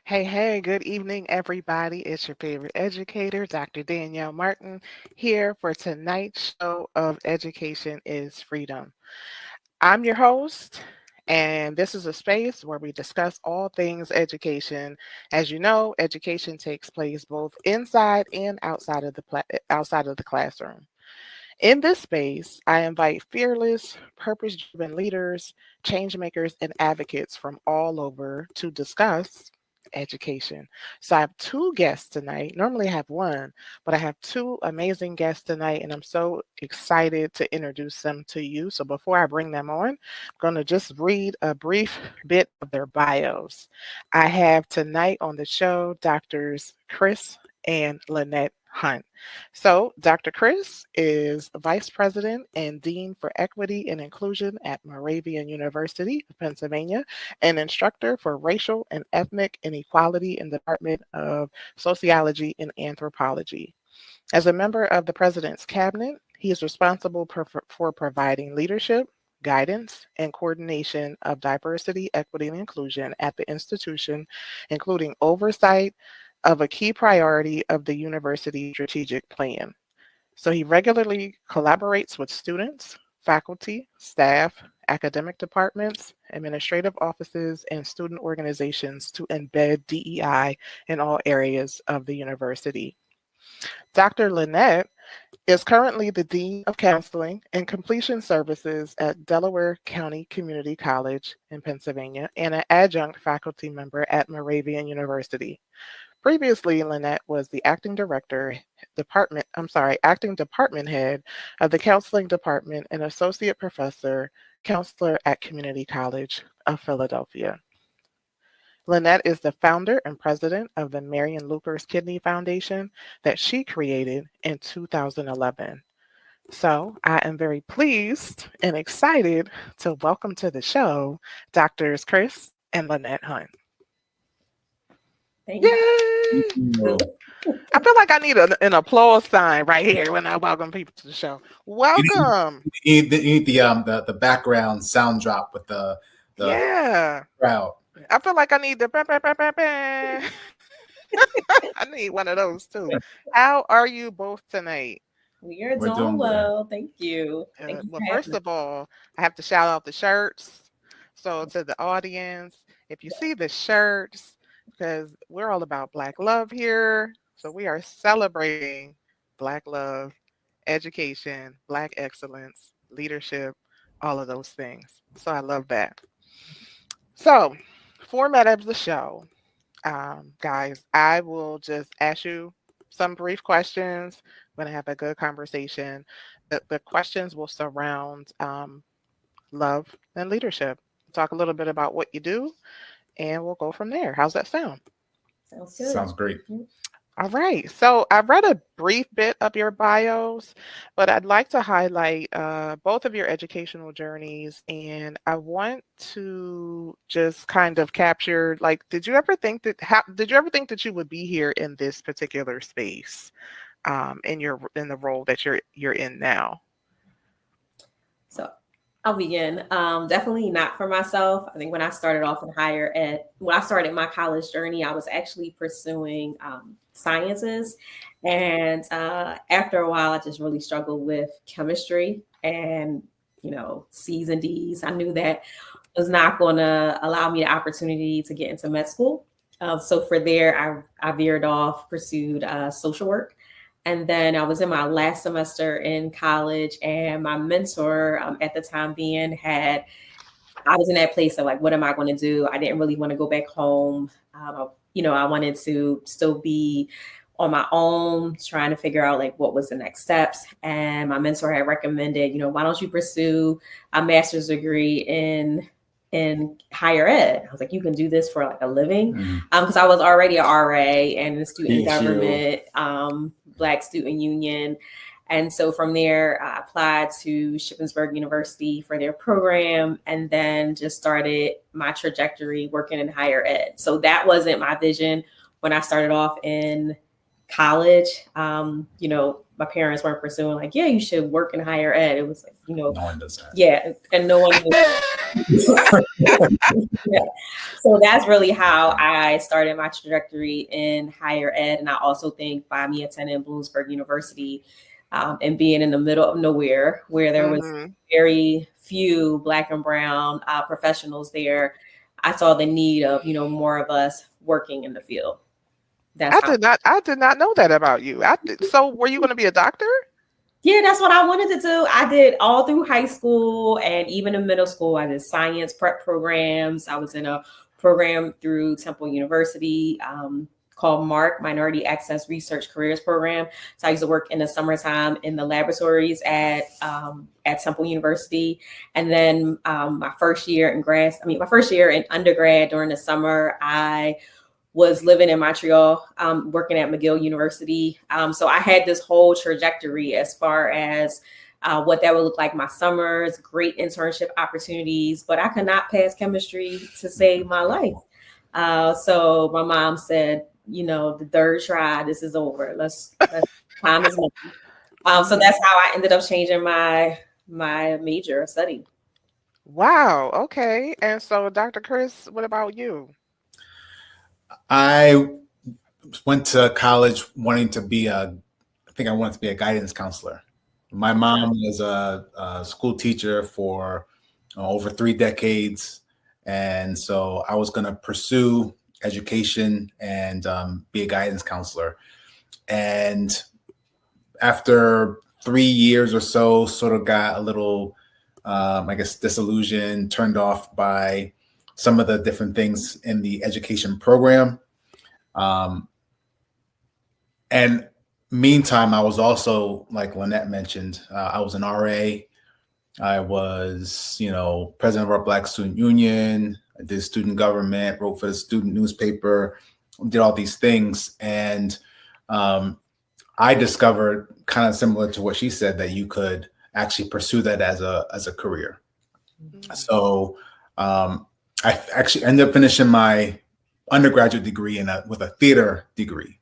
Hey, good evening, everybody. It's your favorite educator, Dr. Danielle Martin, here for tonight's show of Education is Freedom. I'm your host, and this is a space where we discuss all things education. As you know, education takes place both inside and outside of the classroom. In this space, I invite fearless, purpose driven leaders, change makers, and advocates from all over to discuss education. So I have two guests tonight. Normally I have one, but I have two amazing guests tonight, and I'm so excited to introduce them to you. So before I bring them on, I'm going to just read a brief bit of their bios. I have tonight on the show Doctors Chris and Lynette Hunt. So, Dr. Chris is Vice President and Dean for Equity and Inclusion at Moravian University of Pennsylvania, and instructor for Racial and Ethnic Inequality in the Department of Sociology and Anthropology. As a member of the President's Cabinet, he is responsible for providing leadership, guidance, and coordination of diversity, equity, and inclusion at the institution, including oversight of a key priority of the university strategic plan. So he regularly collaborates with students, faculty, staff, academic departments, administrative offices, and student organizations to embed DEI in all areas of the university. Dr. Lynette is currently the Dean of Counseling and Completion Services at Delaware County Community College in Pennsylvania and an adjunct faculty member at Moravian University. Previously, Lynette was the acting department head of the counseling department and associate professor, counselor at Community College of Philadelphia. Lynette is the founder and president of the Marian Lucas Kidney Foundation that she created in 2011. So I am very pleased and excited to welcome to the show Doctors Chris and Lynette Hunt. Thank Yay! you. I feel like I need an applause sign right here when I welcome people to the show. Welcome. You need the background sound drop with the Yeah. crowd. I feel like I need the I need one of those too. How are you both tonight? We are We're doing doing good. well. Thank you. Thank you Well, for having first me. of all, I have to shout out the shirts. So to the audience, if you see the shirts, because we're all about Black love here. So we are celebrating Black love, education, Black excellence, leadership, all of those things. So I love that. So, format of the show, guys, I will just ask you some brief questions. We're going to have a good conversation. The questions will surround love and leadership. Talk a little bit about what you do, and we'll go from there. How's that sound? Sounds good. Sounds great. All right. So I read a brief bit of your bios, but I'd like to highlight both of your educational journeys. And I want to just kind of capture, like, did you ever think that you would be here in this particular space, in the role that you're in now? So I'll begin. Definitely not for myself. I think when I started off in higher ed, when I started my college journey, I was actually pursuing sciences. And after a while, I just really struggled with chemistry and, C's and D's. I knew that was not going to allow me the opportunity to get into med school. So for there, I veered off, pursued social work. And then I was in my last semester in college, and my mentor at the time I was in that place of like, what am I going to do? I didn't really want to go back home. I wanted to still be on my own, trying to figure out like what was the next steps. And my mentor had recommended, why don't you pursue a master's degree in higher ed? I was like, you can do this for like a living, because I was already an RA and in student government, Black Student Union. And so from there, I applied to Shippensburg University for their program, and then just started my trajectory working in higher ed. So that wasn't my vision when I started off in college. my parents weren't pursuing like, yeah, you should work in higher ed. It was like, No one does that. yeah, and no one. Yeah. So that's really how I started my trajectory in higher ed. And I also think by me attending Bloomsburg University and being in the middle of nowhere where there was very few Black and brown professionals there, I saw the need of, more of us working in the field. I did not know that about you. So were you going to be a doctor? Yeah, that's what I wanted to do. I did all through high school and even in middle school. I did science prep programs. I was in a program through Temple University called Embark, Minority Access Research Careers Program. So I used to work in the summertime in the laboratories at Temple University. And then my first year in undergrad during the summer, I was living in Montreal, working at McGill University. So I had this whole trajectory as far as what that would look like my summers, great internship opportunities, but I could not pass chemistry to save my life. So my mom said, the third try, this is over. Let's time is money. So that's how I ended up changing my major study. Wow. Okay. And so, Dr. Chris, what about you? I went to college wanting to be I wanted to be a guidance counselor. My mom was a school teacher for over 3 decades. And so I was going to pursue education and be a guidance counselor. And after 3 years or so, sort of got a little, disillusioned, turned off by some of the different things in the education program. And meantime, I was also, like Lynette mentioned, I was an RA. I was, president of our Black Student Union. I did student government, wrote for the student newspaper, did all these things. And I discovered, kind of similar to what she said, that you could actually pursue that as a career. Mm-hmm. So I actually ended up finishing my undergraduate degree with a theater degree.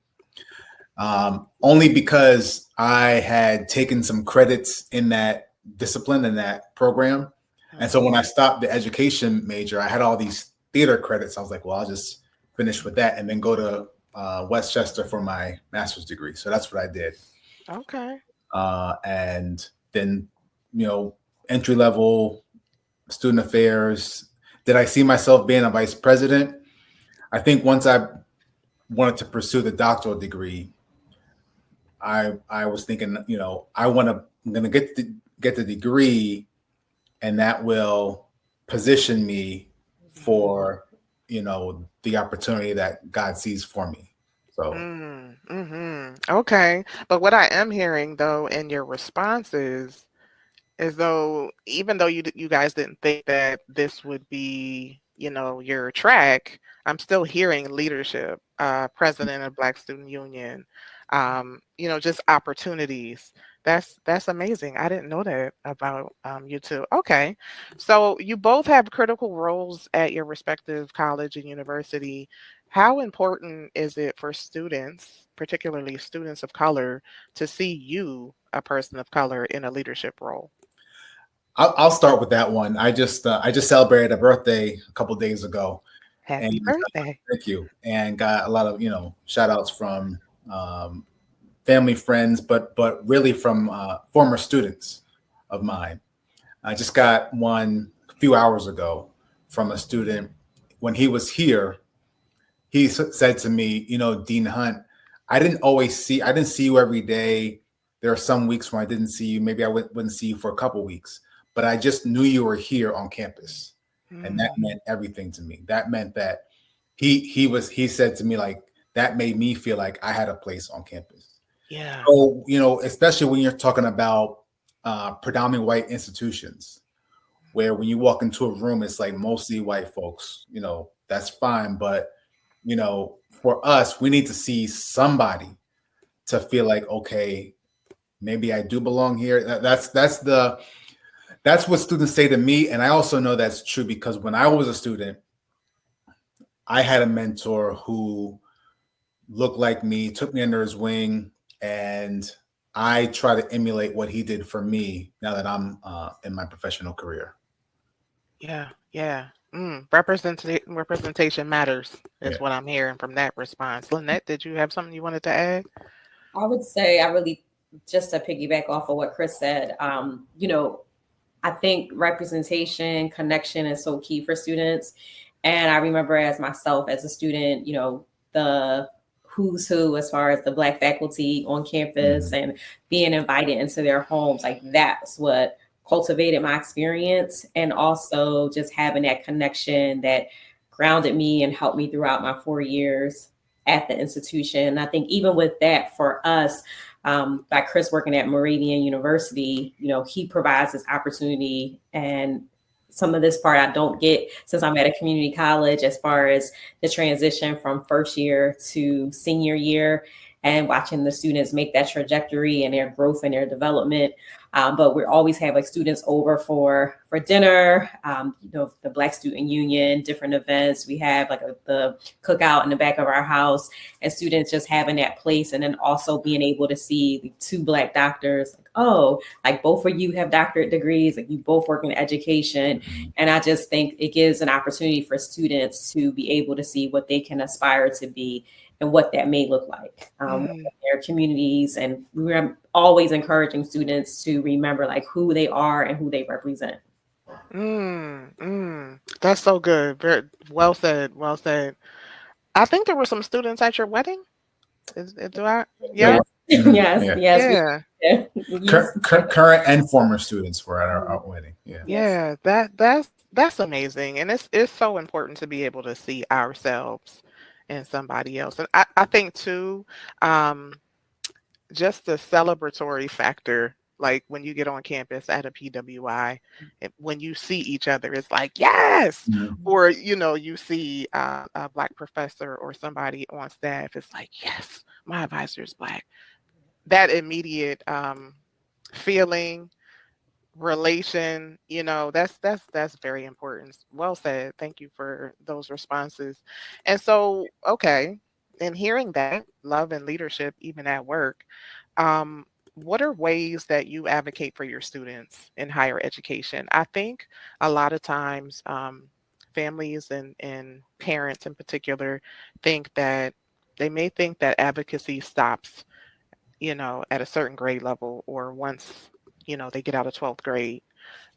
Only because I had taken some credits in that discipline, in that program. And so when I stopped the education major, I had all these theater credits. I was like, well, I'll just finish with that and then go to Westchester for my master's degree. So that's what I did. Okay. And then, entry level student affairs. Did I see myself being a vice president? I think once I wanted to pursue the doctoral degree, I was thinking, I'm going to get the degree, and that will position me for, the opportunity that God sees for me. So. Okay. But what I am hearing, though, in your responses is though, even though you guys didn't think that this would be, your track, I'm still hearing leadership, president of Black Student Union, just opportunities. That's amazing. I didn't know that about you two. Okay. So you both have critical roles at your respective college and university. How important is it for students, particularly students of color, to see you, a person of color, in a leadership role? I'll start with that one. I just celebrated a birthday a couple of days ago. Happy birthday! Thank you, and got a lot of shout outs from family, friends, but really from former students of mine. I just got one a few hours ago from a student. When he was here, he said to me, Dean Hunt, I didn't see you every day. There are some weeks when I didn't see you. Maybe I wouldn't see you for a couple of weeks, but I just knew you were here on campus. And that meant everything to me. That meant that he said to me, like, that made me feel like I had a place on campus. Yeah. So, especially when you're talking about predominantly white institutions, where when you walk into a room, it's like mostly white folks, that's fine. But, for us, we need to see somebody to feel like, okay, maybe I do belong here. That's what students say to me. And I also know that's true because when I was a student, I had a mentor who looked like me, took me under his wing, and I try to emulate what he did for me now that I'm in my professional career. Yeah, yeah. Representation matters is Yeah. what I'm hearing from that response. Lynette, did you have something you wanted to add? I would say I really, just to piggyback off of what Chris said, I think representation, connection is so key for students. And I remember as myself as a student, the who's who as far as the Black faculty on campus Mhm. and being invited into their homes, like that's what cultivated my experience. And also just having that connection that grounded me and helped me throughout my 4 years at the institution. I think even with that, for us, by Chris working at Moravian University, he provides this opportunity. And some of this part I don't get since I'm at a community college, as far as the transition from first year to senior year and watching the students make that trajectory and their growth and their development. But we always have like students over for dinner, the Black Student Union, different events. We have like the cookout in the back of our house, and students just having that place. And then also being able to see the two Black doctors, like, oh, like both of you have doctorate degrees, like you both work in education. And I just think it gives an opportunity for students to be able to see what they can aspire to be and what that may look like within their communities. And we're always encouraging students to remember like who they are and who they represent. That's so good. Very well said. Well said. I think there were some students at your wedding. Do I? Yeah. Yes, yes, Yeah. yes. Yeah. Yes. Current and former students were at our wedding. Yeah. Yes. Yeah. That's amazing. And it's so important to be able to see ourselves in somebody else. And I think too, um, just the celebratory factor, like when you get on campus at a PWI, when you see each other, it's like, yes. Mhm. Or, you see a Black professor or somebody on staff, it's like, yes, my advisor is Black. That immediate feeling, relation, that's very important. Well said. Thank you for those responses. And so, okay, in hearing that love and leadership even at work, um, what are ways that you advocate for your students in higher education? I think a lot of times families and parents in particular think that they may think that advocacy stops, at a certain grade level or once, they get out of 12th grade.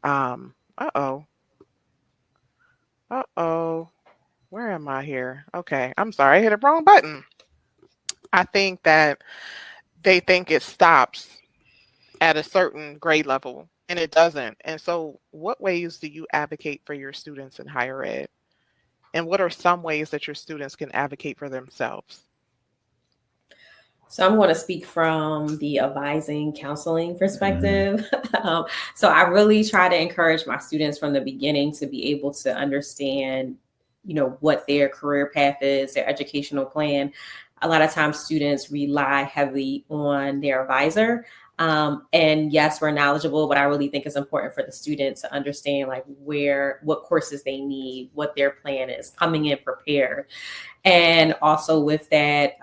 Uh-oh. Uh-oh. Where am I here? Okay, I'm sorry, I hit a wrong button. I think that they think it stops at a certain grade level, and it doesn't. And so, what ways do you advocate for your students in higher ed? And what are some ways that your students can advocate for themselves? So I'm going to speak from the advising counseling Mhm. perspective. So I really try to encourage my students from the beginning to be able to understand, what their career path is, their educational plan. A lot of times students rely heavily on their advisor. And yes, we're knowledgeable, but I really think it's important for the student to understand like what courses they need, what their plan is, coming in prepared. And also with that,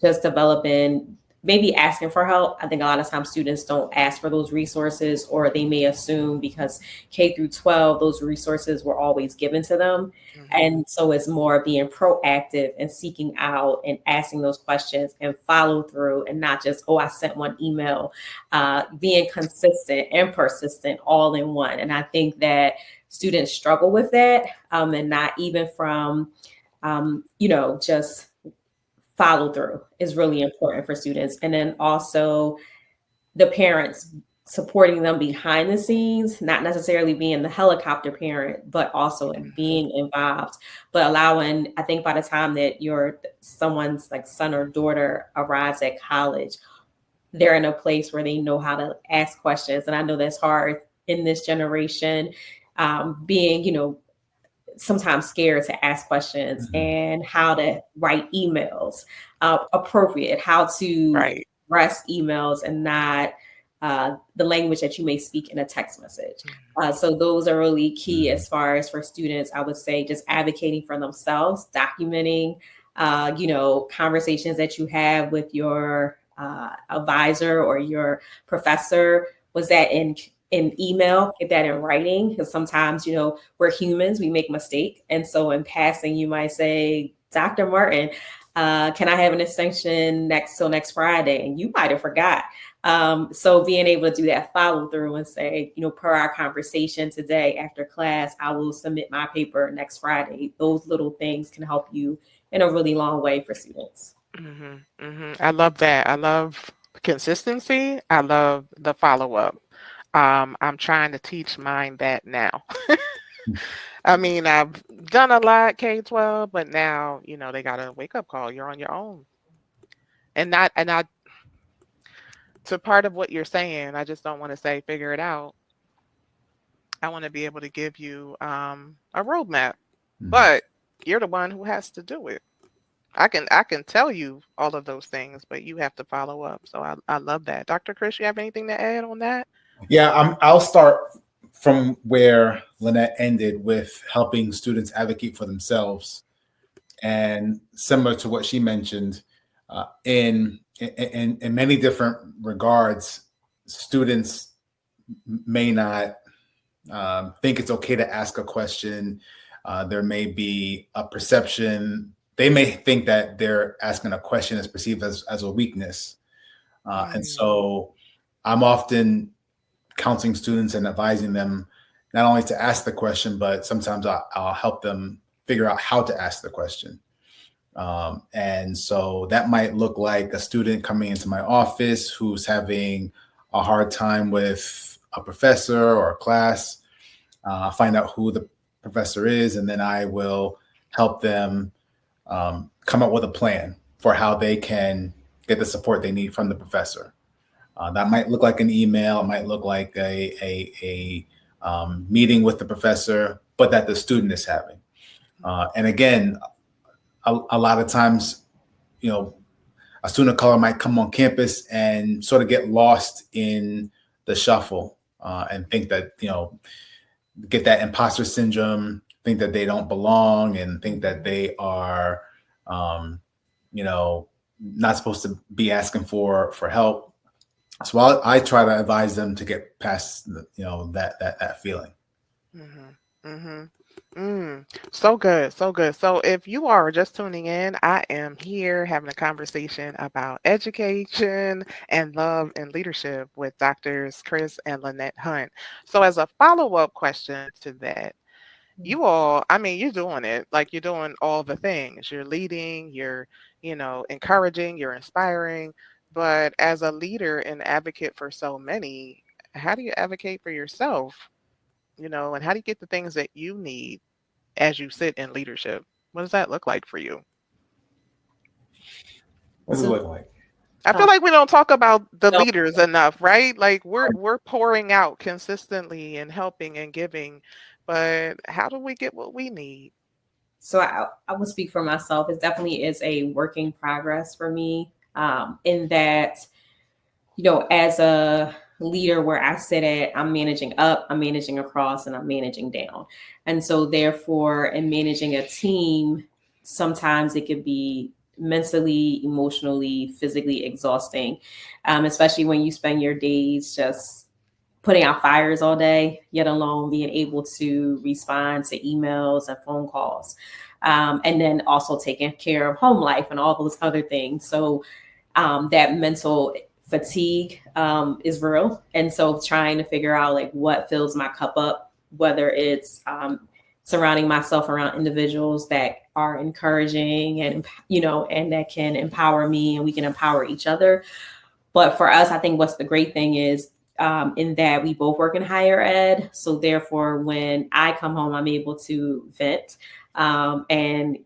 just developing, maybe asking for help. I think a lot of times students don't ask for those resources, or they may assume because K through 12, those resources were always given to them. Mhm. And so it's more being proactive and seeking out and asking those questions and follow through, and not just, oh, I sent one email, being consistent and persistent all in one. And I think that students struggle with that, and not even from, just follow through is really important for students. And then also the parents supporting them behind the scenes, not necessarily being the helicopter parent, but also like being involved, but allowing, I think by the time that someone's like son or daughter arrives at college, they're in a place where they know how to ask questions. And I know that's hard in this generation, being, sometimes scared to ask questions, Mhm. and how to write emails appropriate, how to Right. express emails and not the language that you may speak in a text message. So those are really key Mhm. as far as for students. I would say just advocating for themselves, documenting, conversations that you have with your advisor or your professor? Was that in email? Get that in writing, because sometimes, we're humans, we make mistakes. And so in passing, you might say, Dr. Martin, can I have an extension next Friday? And you might have forgot. So being able to do that follow through and say, per our conversation today after class, I will submit my paper next Friday. Those little things can help you in a really long way for students. I love that. I love consistency. I love the follow up. I'm trying to teach mine that now. I mean, I've done a lot K-12, but now, they got a wake up call. You're on your own. And to part of what you're saying, I just don't want to say figure it out. I want to be able to give you a roadmap, but you're the one who has to do it. I can tell you all of those things, but you have to follow up. So I love that. Dr. Chris, you have anything to add on that? Yeah, I'll start from where Lynette ended with helping students advocate for themselves. And similar to what she mentioned, in many different regards, students may not think it's okay to ask a question. There may be a perception. They may think that they're asking a question is perceived as a weakness. And so I'm often counseling students and advising them not only to ask the question, but sometimes I'll help them figure out how to ask the question. And so that might look like a student coming into my office who's having a hard time with a professor or a class. Find out who the professor is, and then I will help them come up with a plan for how they can get the support they need from the professor. That might look like an email. It might look like a meeting with the professor, but that the student is having. And again, a lot of times, a student of color might come on campus and sort of get lost in the shuffle and think that, get that imposter syndrome, think that they don't belong, and think that they are, not supposed to be asking for help. So I try to advise them to get past, that feeling. So good. So good. So if you are just tuning in, I am here having a conversation about education and love and leadership with Doctors Chris and Lynette Hunt. So as a follow-up question to that, you all, you're doing it. Like, you're doing all the things. You're leading, you're, encouraging, you're inspiring. But as a leader and advocate for so many, how do you advocate for yourself? And how do you get the things that you need as you sit in leadership? What does that look like for you? What does it look like? I feel like we don't talk about the No. leaders enough, right? Like, we're pouring out consistently and helping and giving, but how do we get what we need? So I would speak for myself. It definitely is a work in progress for me, in that, as a leader where I sit at, I'm managing up, I'm managing across, and I'm managing down. And so therefore, in managing a team, sometimes it could be mentally, emotionally, physically exhausting, especially when you spend your days just putting out fires all day, yet alone being able to respond to emails and phone calls. And then also taking care of home life and all those other things. So that mental fatigue is real. And so trying to figure out like what fills my cup up, whether it's surrounding myself around individuals that are encouraging and, and that can empower me and we can empower each other. But for us, I think what's the great thing is in that we both work in higher ed. So therefore, when I come home, I'm able to vent and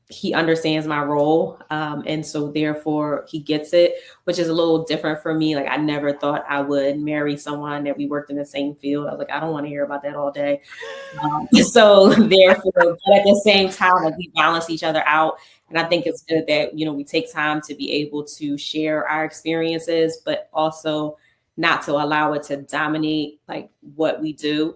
he understands my role. And so therefore he gets it, which is a little different for me. Like, I never thought I would marry someone that we worked in the same field. I was like, I don't want to hear about that all day. So therefore, but at the same time, like, we balance each other out. And I think it's good that, we take time to be able to share our experiences, but also not to allow it to dominate like what we do.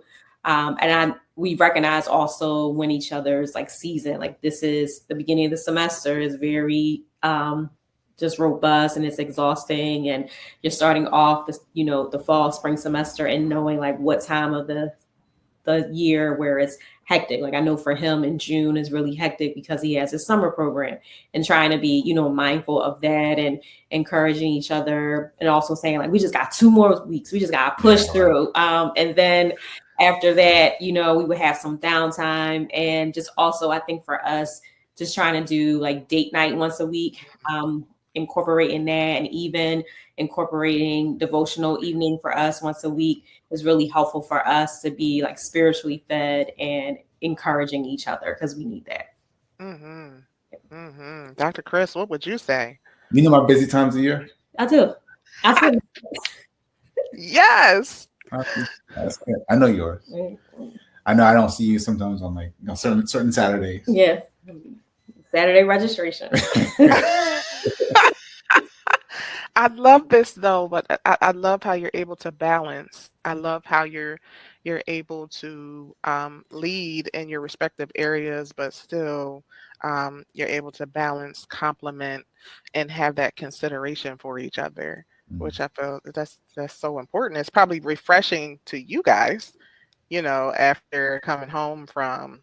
We recognize also when each other's like season, like this is the beginning of the semester is very just robust and it's exhausting, and you're starting off the fall spring semester and knowing like what time of the year where it's hectic. Like I know for him in June is really hectic because he has his summer program, and trying to be, mindful of that and encouraging each other, and also saying like, we just got 2 more weeks. We just got to push through. And then after that, we would have some downtime, and just also, I think for us, just trying to do like date night once a week, incorporating that, and even incorporating devotional evening for us once a week is really helpful for us to be like spiritually fed and encouraging each other, because we need that. Dr. Chris, what would you say? You know my busy times of year? I do. Yes. That's good. I know yours. I know I don't see you sometimes on like certain Saturdays. Yeah. Saturday registration. I love this though, but I love how you're able to balance. I love how you're able to lead in your respective areas, but still you're able to balance, complement, and have that consideration for each other, which I feel that's so important. It's probably refreshing to you guys, after coming home from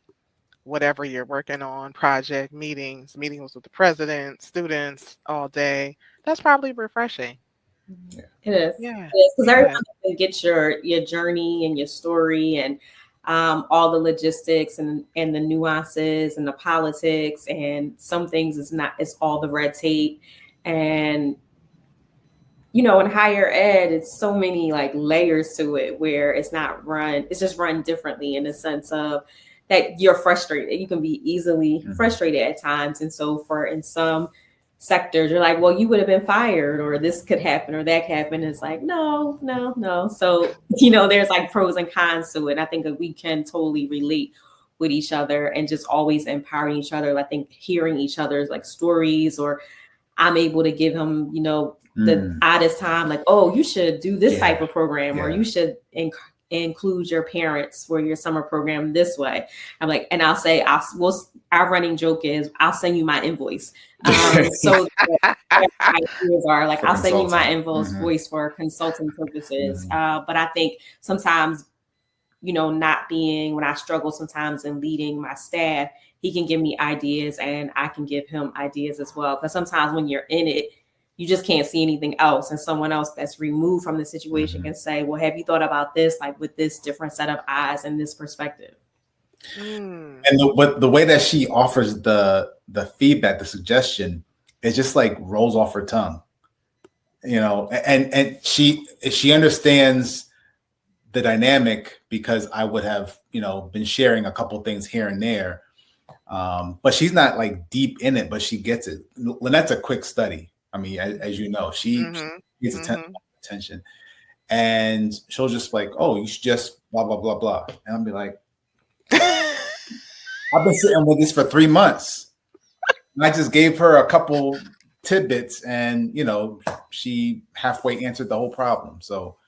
whatever you're working on, project meetings with the president, students all day. That's probably refreshing. Yeah. It is. Yeah. Because everyone can get your journey and your story, and all the logistics and the nuances and the politics, and some things it's all the red tape. And in higher ed, it's so many like layers to it, where it's just run differently, in the sense of that you're frustrated. You can be easily frustrated at times. And so in some sectors, you're like, well, you would have been fired, or this could happen, or that could happen. And it's like, no. So, there's like pros and cons to it. And I think that we can totally relate with each other, and just always empowering each other. I think hearing each other's like stories, or I'm able to give him, the oddest time, like, oh, you should do this type of program, or you should include your parents for your summer program this way. I'm like, and I'll say, our running joke is, I'll send you my invoice. So ideas are like, I'll send you my invoice for consulting purposes. But I think sometimes, not being, when I struggle sometimes in leading my staff, he can give me ideas and I can give him ideas as well. Because sometimes when you're in it, you just can't see anything else. And someone else that's removed from the situation can say, well, have you thought about this, like with this different set of eyes and this perspective? And the way that she offers the feedback, the suggestion, it just like rolls off her tongue, and she understands the dynamic, because I would have, been sharing a couple things here and there. But she's not like deep in it, but she gets it. Lynette's a quick study. I mean, as you know, she gets attention, and she'll just like, oh, you should just blah, blah, blah, blah. And I'll be like, I've been sitting with this for 3 months. And I just gave her a couple tidbits, and, she halfway answered the whole problem. So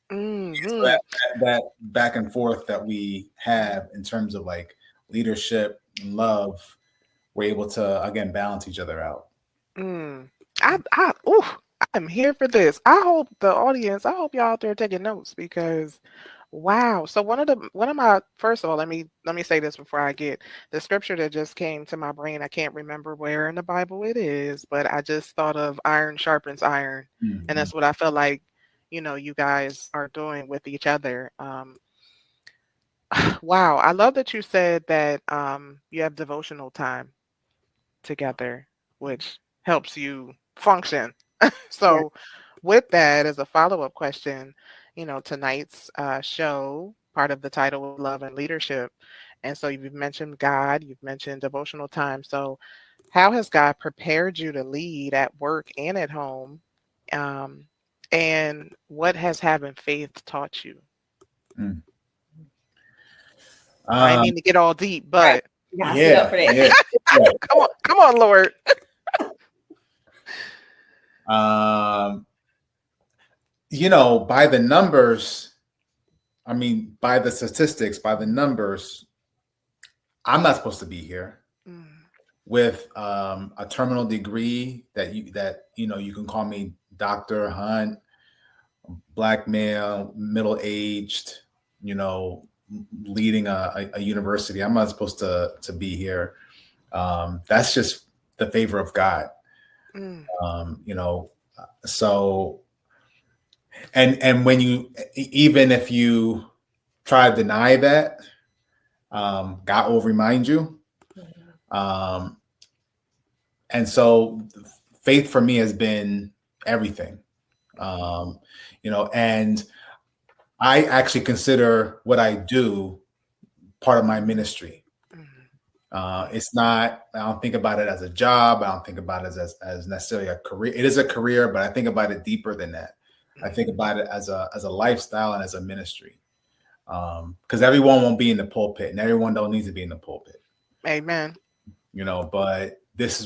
that back and forth that we have in terms of like leadership and love, we're able to, again, balance each other out. I'm here for this. I hope y'all out there taking notes, because wow. So one of my, first of all, let me say this before I get the scripture that just came to my brain. I can't remember where in the Bible it is, but I just thought of iron sharpens iron. And that's what I feel like, you guys are doing with each other. Wow. I love that you said that you have devotional time together, which helps you function. So with that, as a follow-up question, tonight's show, part of the title is Love and Leadership. And so you've mentioned God, you've mentioned devotional time. So how has God prepared you to lead at work and at home? And what has having faith taught you? I mean to get all deep, but yeah. Come on, Lord. By the numbers, I mean, by the statistics, by the numbers, I'm not supposed to be here. with a terminal degree that you can call me Dr. Hunt, black male, middle aged, you know, leading a university. I'm not supposed to be here. That's just the favor of God. Mm. You know, so and when you even if you try to deny that, God will remind you. Um, and so faith for me has been everything. Um, and I actually consider what I do part of my ministry. Mhm. It's not, I don't think about it as a job. I don't think about it as necessarily a career. It is a career, but I think about it deeper than that. I think about it as a lifestyle and as a ministry. Because everyone won't be in the pulpit and everyone don't need to be in the pulpit, Amen. but this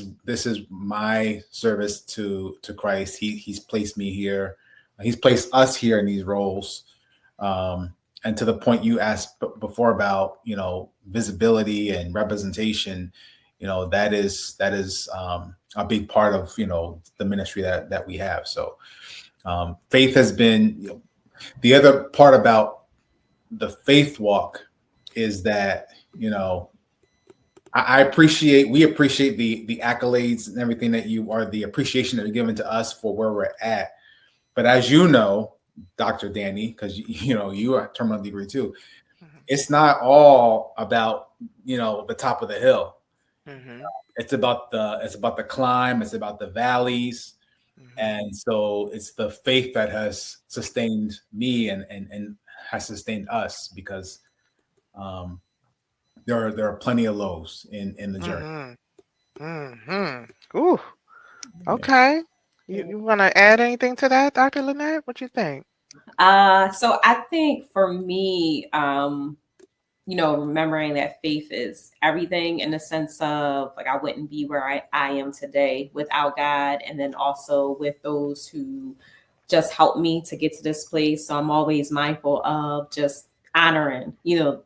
is my service to Christ. He's placed me here. He's placed us here in these roles. And to the point you asked before about, visibility and representation, that is a big part of, the ministry that we have. So faith has been, the other part about the faith walk is that, we appreciate the accolades and everything that you are, the appreciation that you're giving to us for where we're at. But as you know, Dr. Danny, because you are a terminal degree too, Mhm. it's not all about the top of the hill. Mhm. It's about the climb, it's about the valleys. Mhm. And so it's the faith that has sustained me and has sustained us, because um, there are plenty of lows in the journey. Mhm. Mhm. Ooh. Yeah. Okay. You want to add anything to that, Dr. Lynette? What you think? So I think for me, remembering that faith is everything in the sense of like I wouldn't be where I am today without God, and then also with those who just helped me to get to this place. So I'm always mindful of just honoring, the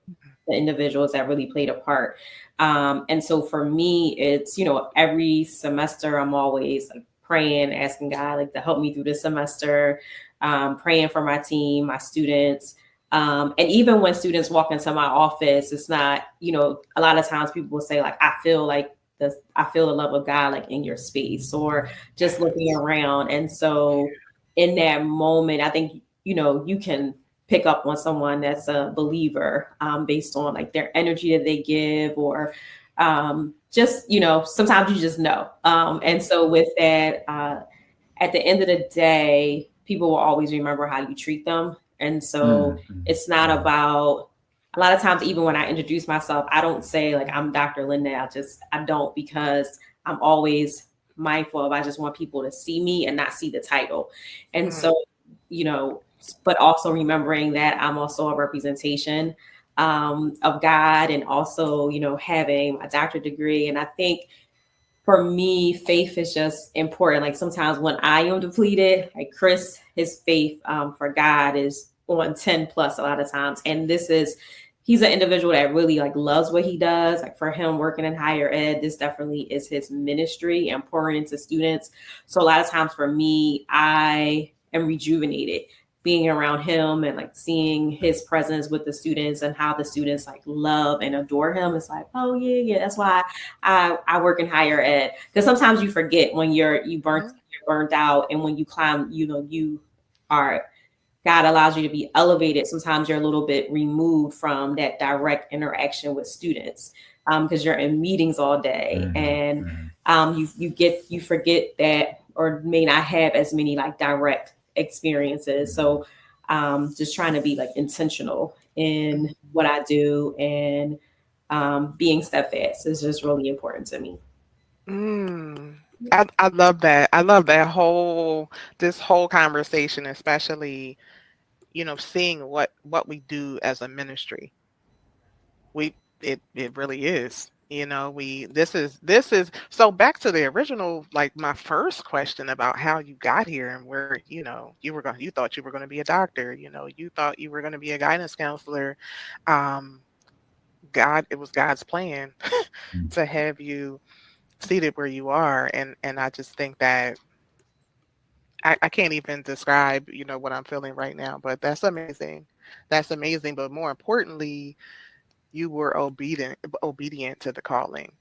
individuals that really played a part. And so for me, it's, every semester I'm always like praying, asking God like to help me through this semester, praying for my team, my students. And even when students walk into my office, it's not, a lot of times people will say like, I feel the love of God like in your space, or just looking around. And so in that moment, I think, you can pick up on someone that's a believer, based on like their energy that they give, or just, sometimes you just know. And so with that, at the end of the day, people will always remember how you treat them. And so Mm-hmm. it's not about, a lot of times, even when I introduce myself, I don't say like I'm Dr. Lynette. I don't, because I'm always mindful of, I just want people to see me and not see the title. And Mm. so, you know, but also remembering that I'm also a representation, of God, and also, having my doctorate degree. And I think for me, faith is just important. Like sometimes when I am depleted, like Chris, his faith, for God is on 10 plus a lot of times. And he's an individual that really like loves what he does. Like for him working in higher ed, this definitely is his ministry and pouring into students. So a lot of times for me, I am rejuvenated being around him and like seeing his presence with the students and how the students like love and adore him. It's like, oh yeah, that's why I work in higher ed, because sometimes you forget when you're burnt out, and when you climb, you are, God allows you to be elevated. Sometimes you're a little bit removed from that direct interaction with students, because you're in meetings all day, and you forget that, or may not have as many like direct experiences. So just trying to be like intentional in what I do, and being steadfast is just really important to me. Mm. I love that. I love that this whole conversation, especially, seeing what we do as a ministry. It really is. We this is so back to the original, like my first question about how you got here and where, you thought you were going to be a doctor, you thought you were going to be a guidance counselor. Um, it was God's plan to have you seated where you are. And I just think that I can't even describe, what I'm feeling right now, but that's amazing. That's amazing. But more importantly, you were obedient to the calling.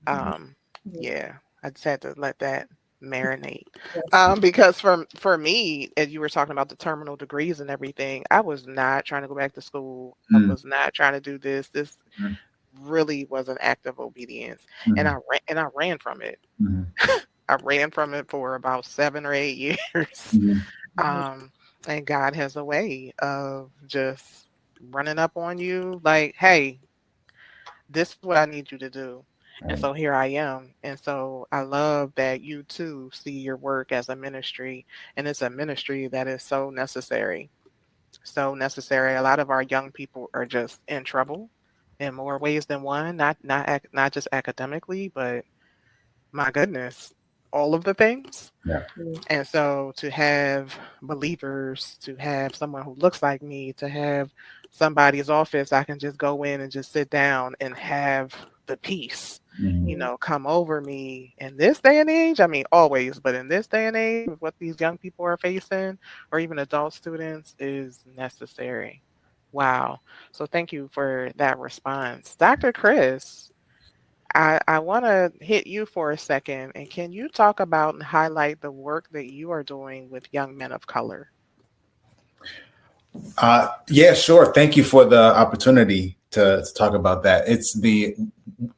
Um, Yeah. yeah, I just had to let that marinate. Yes. Because for me, as you were talking about the terminal degrees and everything, I was not trying to go back to school. I Mm, was not trying to do this. This mm, really was an act of obedience, and mm, I ran from it. mm, I ran from it for about 7 or 8 years. mm. Um, and God has a way of just running up on you like, hey, this is what I need you to do. And Right. so here I am. And so I love that you too see your work as a ministry. And it's a ministry that is so necessary. So necessary. A lot of our young people are just in trouble in more ways than one, not just academically, but my goodness, all of the things. Yeah. Mm. And so to have believers, to have someone who looks like me, to have somebody's office I can just go in and just sit down and have the peace, Mhm. Mm. come over me in this day and age. I mean, always, but in this day and age, with what these young people are facing, or even adult students, is necessary. Wow. So thank you for that response. Dr. Chris, I want to hit you for a second. And can you talk about and highlight the work that you are doing with young men of color? Yeah, sure. Thank you for the opportunity to talk about that.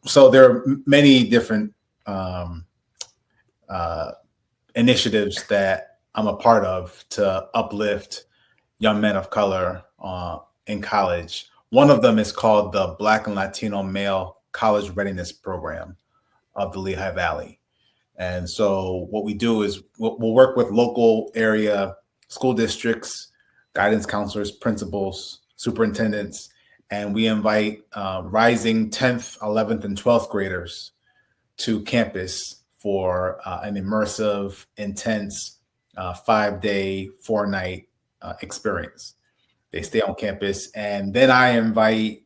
So there are many different um, uh, initiatives that I'm a part of to uplift young men of color in college. One of them is called the Black and Latino Male College Readiness Program of the Lehigh Valley. And so what we do is we'll work with local area school districts, guidance counselors, principals, superintendents, and we invite rising 10th, 11th, and 12th graders to campus for an immersive, intense 5-day, 4-night experience. They stay on campus, and then I invite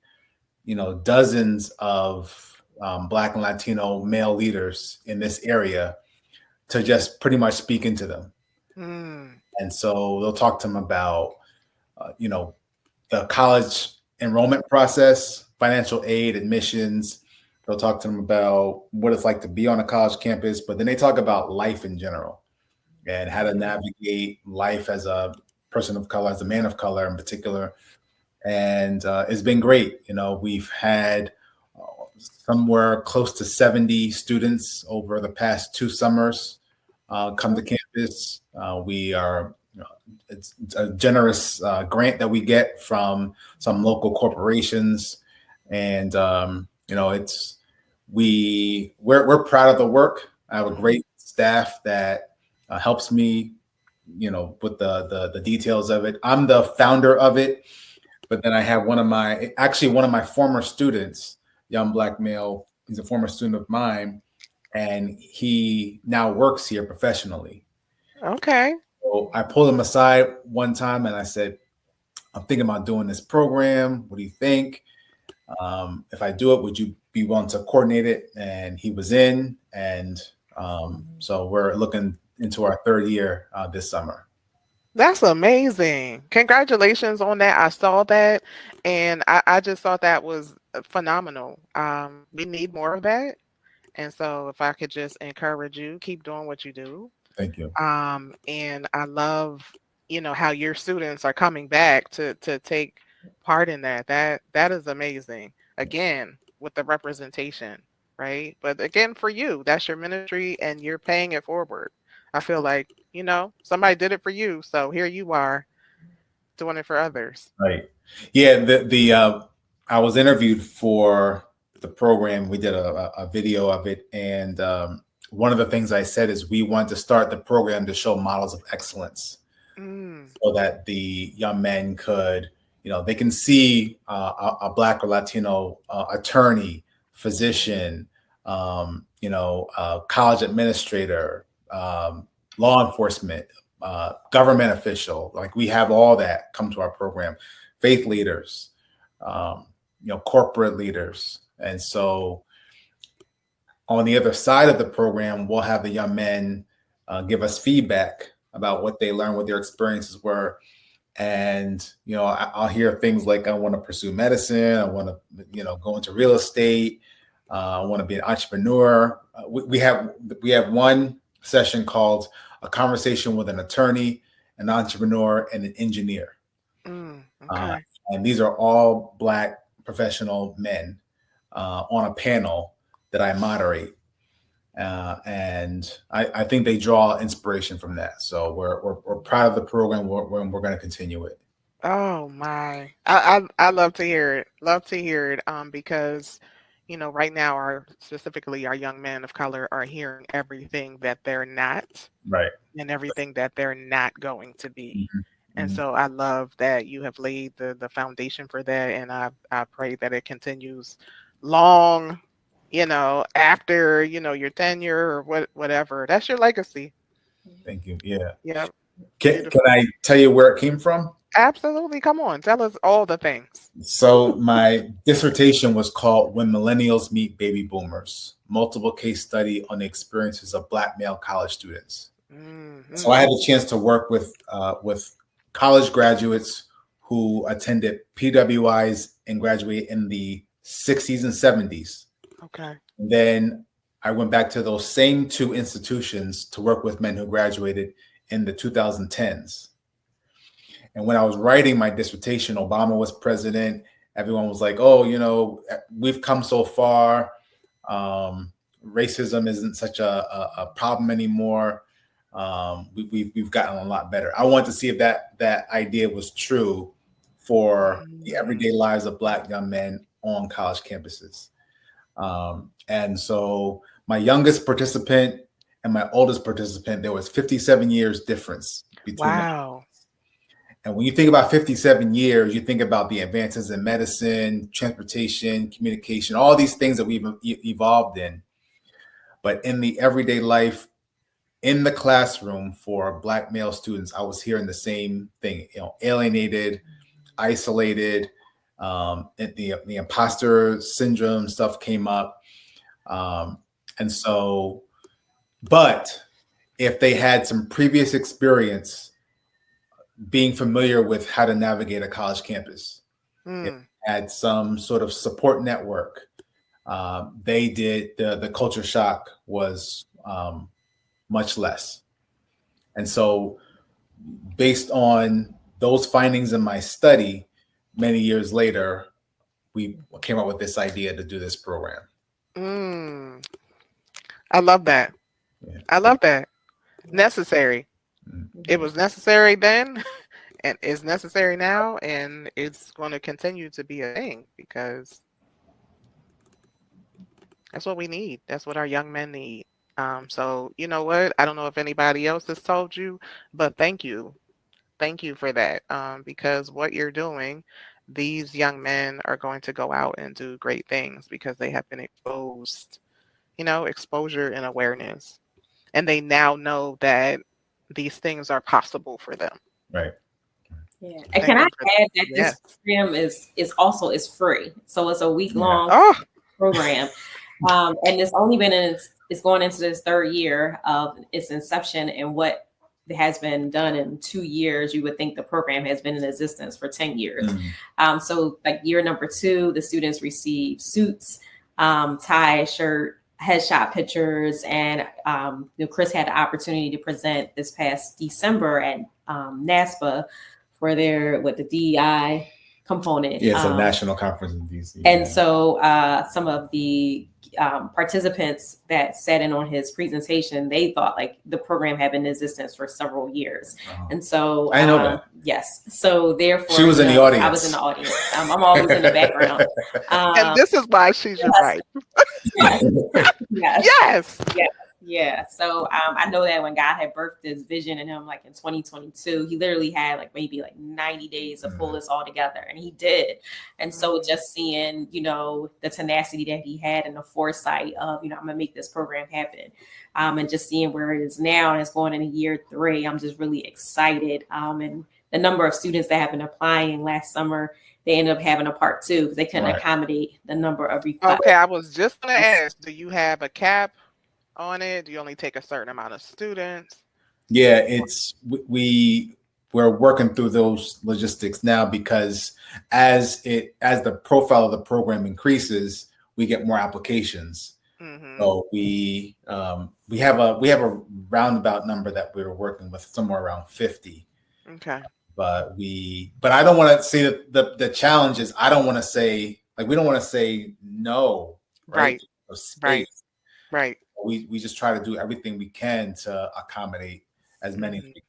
dozens of Black and Latino male leaders in this area to just pretty much speak into them. Mm, And so they'll talk to them about, the college enrollment process, financial aid, admissions. They'll talk to them about what it's like to be on a college campus, but then they talk about life in general and how to mhm. navigate life as a person of color, as a man of color in particular. And it's been great. We've had somewhere close to 70 students over the past 2 summers come to campus. We are, it's a generous grant that we get from some local corporations, and we're proud of the work. I have a Mhm. great staff that helps me, with the details of it. I'm the founder of it, but then I have one of my former students, young black male. He's a former student of mine, and he now works here professionally. Okay. So I pulled him aside one time and I said, I'm thinking about doing this program. What do you think? If I do it, would you be willing to coordinate it? And he was in. And so we're looking into our third year this summer. That's amazing. Congratulations on that. I saw that and I just thought that was phenomenal. We need more of that. And so if I could just encourage you, keep doing what you do. Thank you. And I love, how your students are coming back to take part in that. That is amazing. Again, with the representation, right? But again, for you, that's your ministry and you're paying it forward. I feel like, somebody did it for you, so here you are doing it for others. Right. Yeah. The I was interviewed for the program. We did a video of it, and one of the things I said is we want to start the program to show models of excellence, Mm, so that the young men could, they can see a Black or Latino attorney, physician, college administrator, law enforcement, government official. Like we have all that come to our program, faith leaders, corporate leaders. And so on the other side of the program, we'll have the young men give us feedback about what they learned, what their experiences were. And, I'll hear things like, I want to pursue medicine. I want to, go into real estate. I want to be an entrepreneur. We have one session called A Conversation with an Attorney, an Entrepreneur, and an Engineer. Okay. And these are all Black professional men on a panel that I moderate. And I think they draw inspiration from that. So we're proud of the program. We're going to continue it. Oh my. I love to hear it. Love to hear it. Because, right now specifically our young men of color are hearing everything that they're not, Right. and everything that they're not going to be. Mm-hmm. And so I love that you have laid the foundation for that. And I pray that it continues long, after, your tenure or whatever. That's your legacy. Thank you. Yeah. Yep. Can I tell you where it came from? Absolutely. Come on. Tell us all the things. So my dissertation was called When Millennials Meet Baby Boomers, multiple case study on the experiences of Black male college students. Mm-hmm. So I had a chance to work with college graduates who attended PWIs and graduated in the 60s and 70s. Okay. And then I went back to those same two institutions to work with men who graduated in the 2010s. And when I was writing my dissertation, Obama was president. Everyone was like, oh, we've come so far. Racism isn't such a problem anymore. We've gotten a lot better. I wanted to see if that idea was true for the everyday lives of Black young men on college campuses. And so my youngest participant and my oldest participant, there was 57 years difference between them. Wow. And when you think about 57 years, you think about the advances in medicine, transportation, communication, all these things that we've evolved in. But in the everyday life, in the classroom for Black male students, I was hearing the same thing, alienated, isolated, the imposter syndrome stuff came up. And so, but if they had some previous experience being familiar with how to navigate a college campus, had some sort of support network, they did, the culture shock was much less. And so based on those findings in my study, many years later, we came up with this idea to do this program. I love that. Yeah. I love that. Necessary. It was necessary then, and is necessary now, and it's going to continue to be a thing because that's what we need. That's what our young men need. So you know what? I don't know if anybody else has told you, but thank you. Thank you for that. Because what you're doing, these young men are going to go out and do great things because they have been exposed, exposure and awareness. And they now know that these things are possible for them. Right. Yeah. And can I add that this program is free. So it's a week-long program. And it's only been it's going into this third year of its inception, and what has been done in 2 years, you would think the program has been in existence for 10 years. So like year number 2, the students receive suits, tie, shirt, headshot pictures, and Chris had the opportunity to present this past December at NASPA for with the DEI component. Yeah, it's a national conference in DC. And so some of the participants that sat in on his presentation, they thought like the program had been in existence for several years. And so I know that. Yes. So therefore, she was in the audience. I was in the audience. I'm always in the background. And this is why she's your wife. Yes. Yeah. So I know that when God had birthed this vision in him, like in 2022, he literally had like maybe like 90 days to pull this all together, and he did. And so just seeing, the tenacity that he had and the foresight of, I'm gonna make this program happen, and just seeing where it is now and it's going into year 3, I'm just really excited. And the number of students that have been applying last summer, they ended up having a part 2 because they couldn't Right. accommodate the number of requests. Okay, I was just going to ask, do you have a cap on it? Do you only take a certain amount of students? Yeah, it's we're working through those logistics now because as the profile of the program increases, we get more applications. Mm-hmm. So we have a roundabout number that we were working with, somewhere around 50. Okay. But I don't want to say that the challenge is I don't want to say, like, we don't want to say no, right? Right. Of Right. space. Right. We just try to do everything we can to accommodate as many as we can.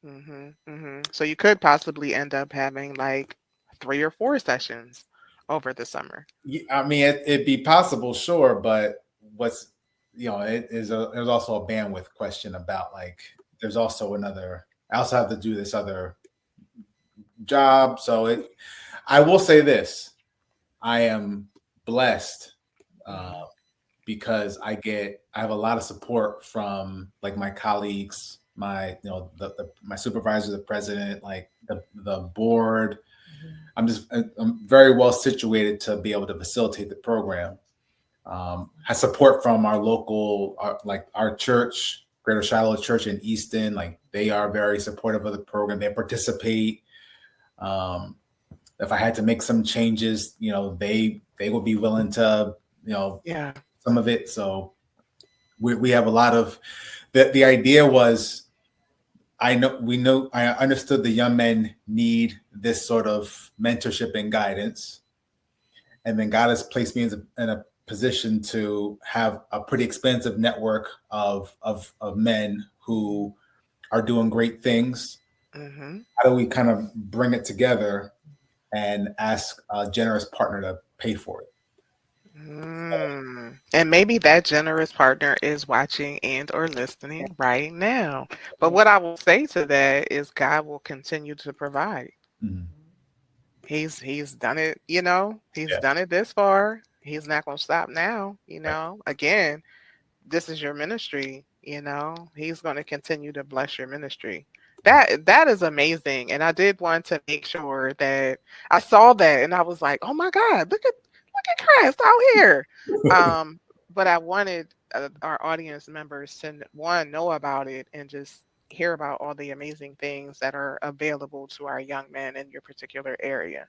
Mm-hmm. Mm-hmm. So you could possibly end up having like 3 or 4 sessions over the summer. I mean, it'd be possible, sure, but what's there's also a bandwidth question about, like, there's also another. I also have to do this other job, so I will say this: I am blessed because I have a lot of support from, like, my colleagues, my my supervisor, the president, like the board. I'm very well situated to be able to facilitate the program. I support from our local, our church, Greater Shiloh Church in Easton. Like, they are very supportive of the program. They participate. If I had to make some changes, they will be willing to, Yeah. some of it. So we have a lot of the idea was, I understood the young men need this sort of mentorship and guidance. And then God has placed me in a position to have a pretty expansive network of men who are doing great things. Mm-hmm. How do we kind of bring it together and ask a generous partner to pay for it? And maybe that generous partner is watching and or listening right now. But what I will say to that is God will continue to provide. Mhm. He's done it, he's Yeah. done it this far. He's not going to stop now, Right. Again, this is your ministry, he's going to continue to bless your ministry. That is amazing. And I did want to make sure that I saw that and I was like, oh my God, look at Christ out here. But I wanted our audience members to, one, know about it and just hear about all the amazing things that are available to our young men in your particular area.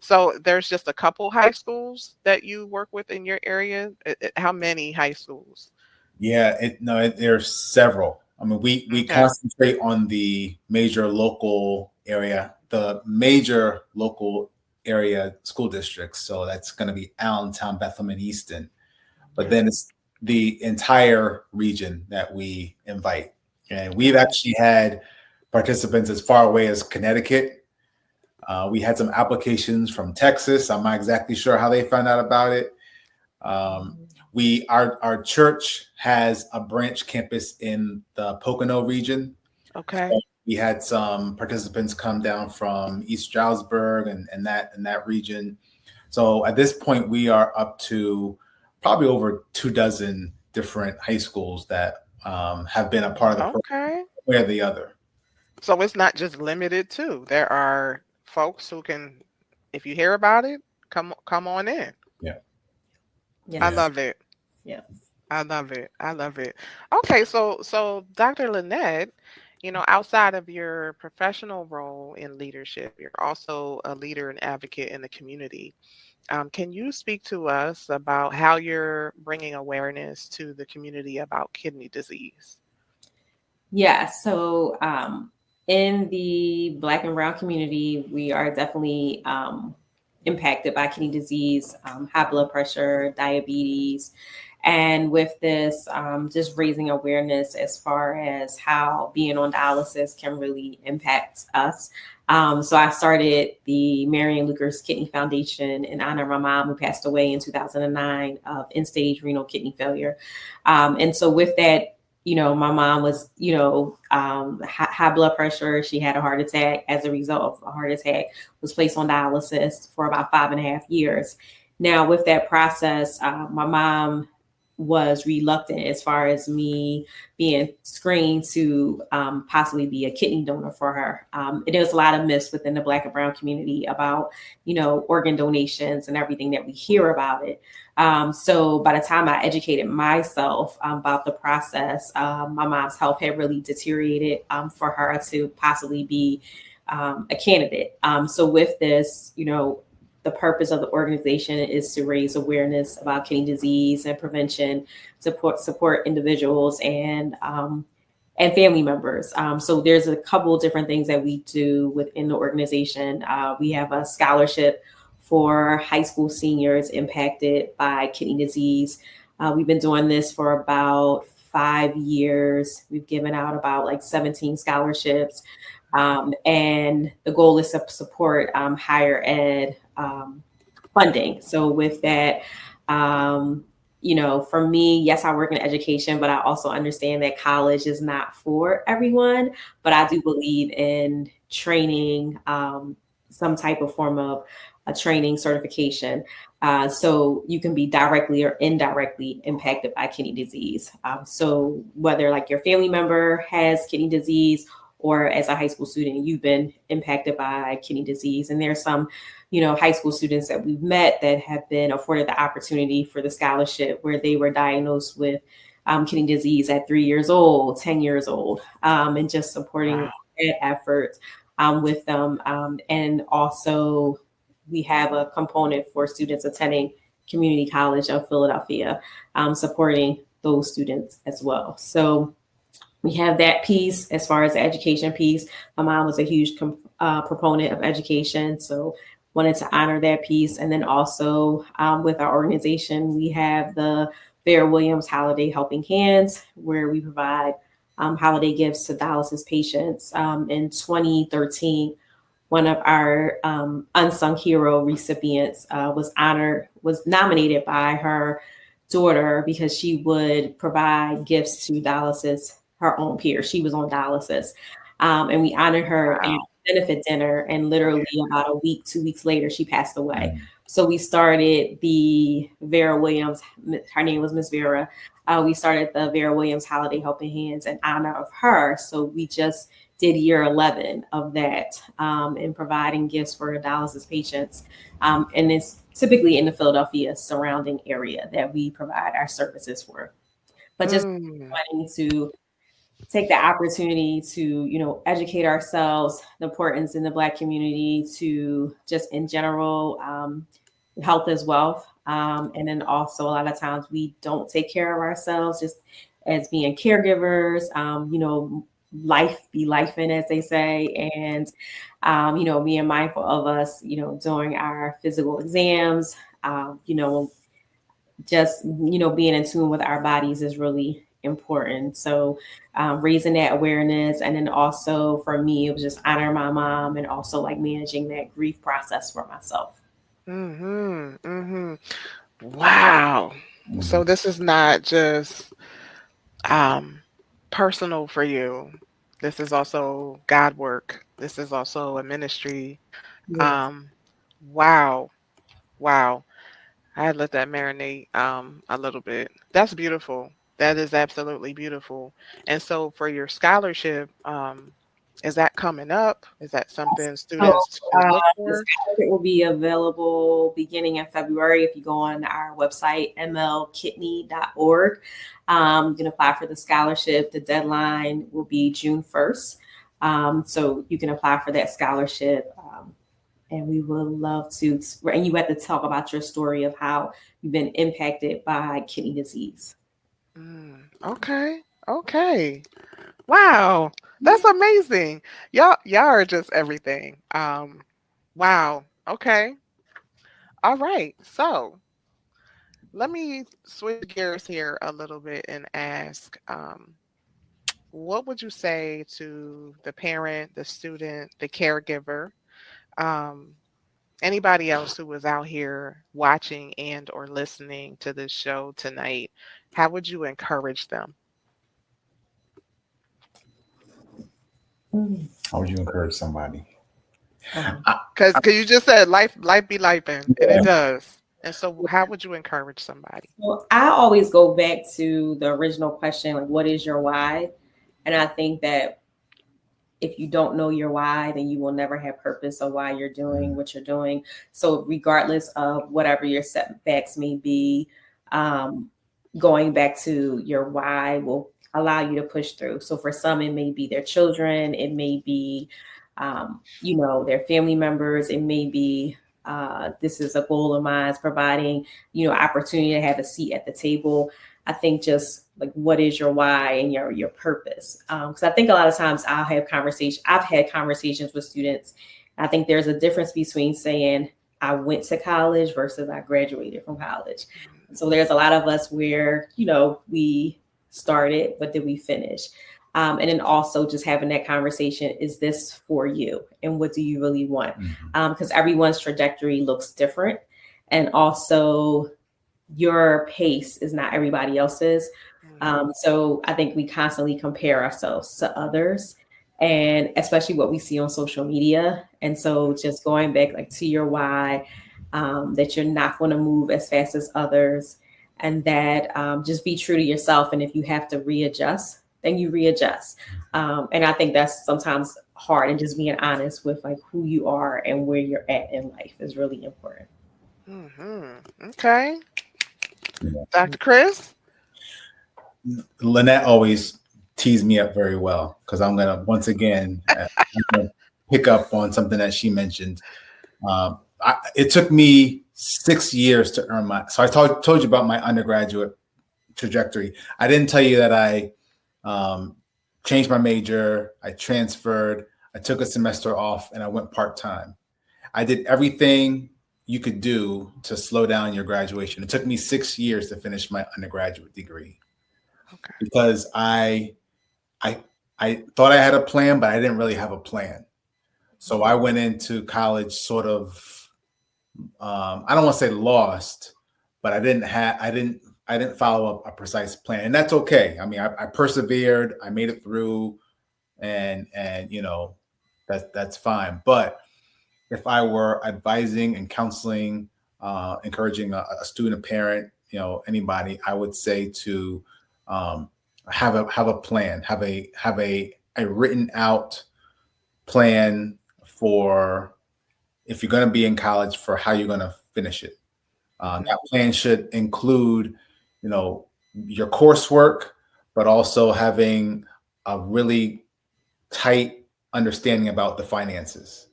So there's just a couple high schools that you work with in your area. How many high schools? Yeah, there's several. I mean, we Okay. concentrate on the major local area, school districts. So that's going to be Allentown, Bethlehem, and Easton. But then it's the entire region that we invite. And we've actually had participants as far away as Connecticut. We had some applications from Texas. I'm not exactly sure how they found out about it. Our church has a branch campus in the Pocono region. Okay. So we had some participants come down from East Stroudsburg and that region. So at this point, we are up to probably over 24 different high schools that have been a part of the program, one way or the other. So it's not just limited to. There are folks who can, if you hear about it, come on in. Yeah. Yes. I love it. Yeah. I love it. I love it. Okay, so Dr. Lynette, outside of your professional role in leadership, you're also a leader and advocate in the community. Can you speak to us about how you're bringing awareness to the community about kidney disease? Yeah. So in the Black and Brown community, we are definitely impacted by kidney disease, high blood pressure, diabetes. And with this, just raising awareness as far as how being on dialysis can really impact us. So I started the Marion Lucas Kidney Foundation in honor of my mom, who passed away in 2009 of end-stage renal kidney failure. And so with that, my mom was, high blood pressure. She had a heart attack. As a result of a heart attack, was placed on dialysis for about 5.5 years. Now, with that process, my mom was reluctant as far as me being screened to possibly be a kidney donor for her. There's a lot of myths within the Black and Brown community about, organ donations and everything that we hear about it. So by the time I educated myself about the process, my mom's health had really deteriorated for her to possibly be a candidate. So with this, the purpose of the organization is to raise awareness about kidney disease and prevention, support individuals and family members. So there's a couple of different things that we do within the organization. We have a scholarship for high school seniors impacted by kidney disease. We've been doing this for about 5 years. We've given out about like 17 scholarships. And the goal is to support higher ed funding. So with that, for me, yes, I work in education, but I also understand that college is not for everyone. But I do believe in training, some type of form of a training certification. So you can be directly or indirectly impacted by kidney disease. So whether like your family member has kidney disease, or as a high school student, you've been impacted by kidney disease. And there's some, high school students that we've met that have been afforded the opportunity for the scholarship where they were diagnosed with kidney disease at 3 years old, 10 years old, and just supporting that effort with them. And also we have a component for students attending Community College of Philadelphia, supporting those students as well. So we have that piece as far as the education piece. My mom was a huge proponent of education, so wanted to honor that piece. And then also with our organization, we have the Vera Williams Holiday Helping Hands, where we provide holiday gifts to dialysis patients. In 2013, one of our unsung hero recipients was nominated by her daughter because she would provide gifts to dialysis, her own peers. She was on dialysis. And we honored her at a benefit dinner, and literally about a week, 2 weeks later, she passed away. So we started the Vera Williams, her name was Miss Vera. We started the Vera Williams Holiday Helping Hands in honor of her. So we just did year 11 of that, in providing gifts for dialysis patients. And it's typically in the Philadelphia surrounding area that we provide our services for. But just wanting to take the opportunity to, educate ourselves, the importance in the Black community to just in general, health is wealth. And then also a lot of times we don't take care of ourselves just as being caregivers, life be life in, as they say. And, being mindful of us, during our physical exams, just, being in tune with our bodies is really important. So raising that awareness. And then also for me, it was just honoring my mom and also like managing that grief process for myself. Wow. So this is not just personal for you. This is also God work. This is also a ministry. Yes. Wow. Wow. I had let that marinate a little bit. That's beautiful. That is absolutely beautiful. And so for your scholarship, is that coming up? Is that something So students should look the for? scholarship will be available beginning in February. If you go on our website, mlkidney.org, you can apply for the scholarship. The deadline will be June 1st. So you can apply for that scholarship. And we would love to, and you have to talk about your story of how you've been impacted by kidney disease. Okay. Okay. Wow. That's amazing. Y'all are just everything. Wow. Okay. All right. So let me switch gears here a little bit and ask, what would you say to the parent, the student, the caregiver, um, anybody else who was out here watching and or listening to this show tonight? How would you encourage them? How would you encourage somebody? Because you just said life be life, and it does. And so, how would you encourage somebody? Well, I always go back to the original question, like, what is your why? And I think that if you don't know your why, then you will never have purpose of why you're doing what you're doing. So, regardless of whatever your setbacks may be, um, going back to your why will allow you to push through. So, for some, it may be their children, it may be, their family members, it may be. This is a goal of mine, is providing, opportunity to have a seat at the table. I think just like what is your why and your purpose. Because I think a lot of times I've had conversations with students. I think there's a difference between saying I went to college versus I graduated from college. So there's a lot of us where, we started, but did we finish? And then also just having that conversation, is this for you? And what do you really want? Because everyone's trajectory looks different. And also your pace is not everybody else's. So I think we constantly compare ourselves to others, and especially what we see on social media. And so just going back like to your why, that you're not going to move as fast as others, and that just be true to yourself. And if you have to readjust, then you readjust. And I think that's sometimes hard, and just being honest with like who you are and where you're at in life is really important. Okay. Yeah. Dr. Chris? Lynette always tees me up very well because I'm going to once again pick up on something that she mentioned. It took me 6 years to earn my. So I told you about my undergraduate trajectory. I didn't tell you that I changed my major. I transferred. I took a semester off and I went part-time. I did everything you could do to slow down your graduation. It took me 6 years to finish my undergraduate degree. Okay. Because I thought I had a plan, but I didn't really have a plan. So I went into college sort of I don't want to say lost, but I didn't follow a precise plan, and that's okay. I mean, I persevered, I made it through, and that's fine. But if I were advising and counseling, encouraging a student, a parent, anybody, I would say to have a plan, have a written out plan for if you're going to be in college for how you're going to finish it. That plan should include, your coursework, but also having a really tight understanding about the finances,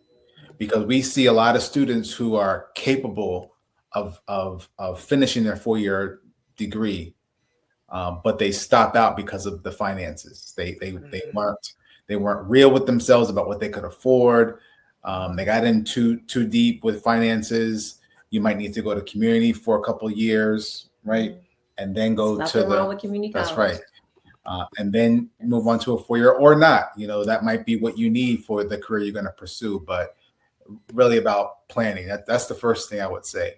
because we see a lot of students who are capable of finishing their 4-year degree, but they stop out because of the finances. They weren't real with themselves about what they could afford. They got in too deep with finances. You might need to go to community for a couple of years, right? And then go There's to nothing wrong with community that's college. right. And then move on to a 4-year or not. That might be what you need for the career you're going to pursue, but really about planning. That's the first thing I would say.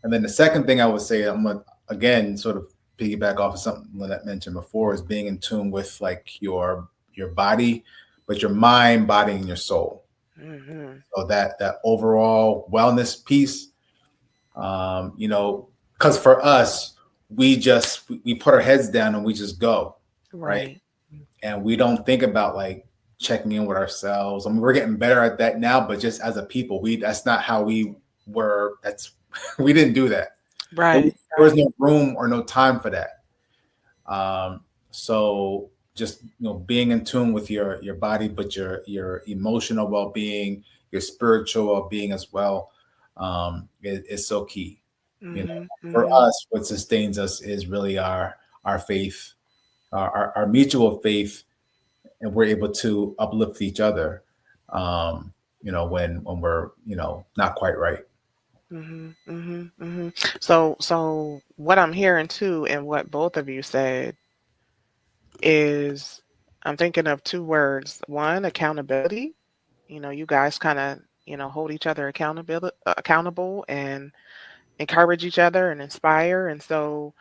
And then the second thing I would say, I'm going to, again, sort of piggyback off of something Lynette mentioned before, is being in tune with like your body, but your mind, body, and your soul. So that overall wellness piece, because for us, we put our heads down and we just go, right? And we don't think about like checking in with ourselves. I mean, we're getting better at that now, but just as a people, that's not how we were. We didn't do that. Right. There was no room or no time for that. So just being in tune with your body, but your emotional well-being, your spiritual well-being as well, is so key. For us, what sustains us is really our faith, our mutual faith, and we're able to uplift each other. When we're not quite right. So what I'm hearing too, and what both of you said, is I'm thinking of two words. One, accountability. You guys kind of hold each other accountable and encourage each other and inspire. And so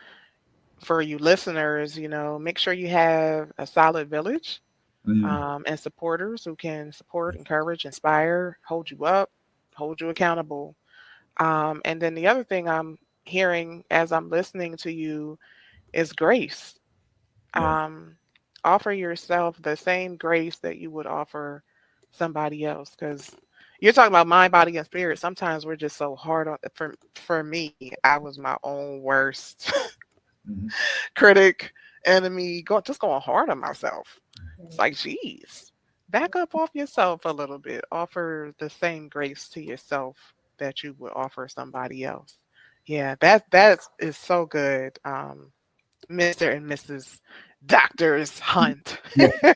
for you listeners, make sure you have a solid village, and supporters who can support, encourage, inspire, hold you up, hold you accountable. And then the other thing I'm hearing as I'm listening to you is grace. Yeah. Um, Offer yourself the same grace that you would offer somebody else, because you're talking about mind, body, and spirit. Sometimes we're just so hard on. For me, I was my own worst Mhm. critic, enemy, just going hard on myself. It's Right. like, geez, back up off yourself a little bit. Offer the same grace to yourself that you would offer somebody else. Yeah, that is so good. Mr. and Mrs. Doctors Hunt. Yeah.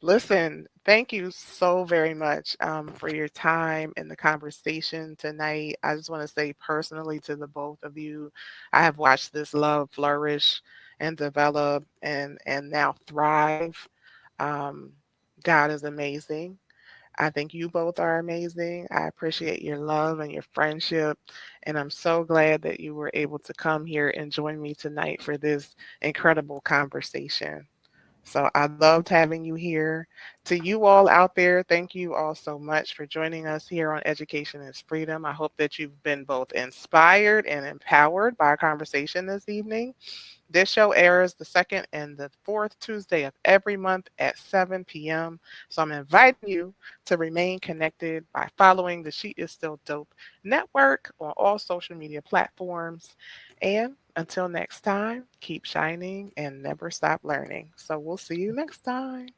Listen, thank you so very much for your time and the conversation tonight. I just want to say personally to the both of you, I have watched this love flourish and develop and now thrive. Um, God is amazing. I think you both are amazing. I appreciate your love and your friendship. And I'm so glad that you were able to come here and join me tonight for this incredible conversation. So I loved having you here. To you all out there, thank you all so much for joining us here on Education is Freedom. I hope that you've been both inspired and empowered by our conversation this evening. This show airs the second and the fourth Tuesday of every month at 7 p.m. So I'm inviting you to remain connected by following the She Is Still Dope network on all social media platforms. And until next time, keep shining and never stop learning. So we'll see you next time.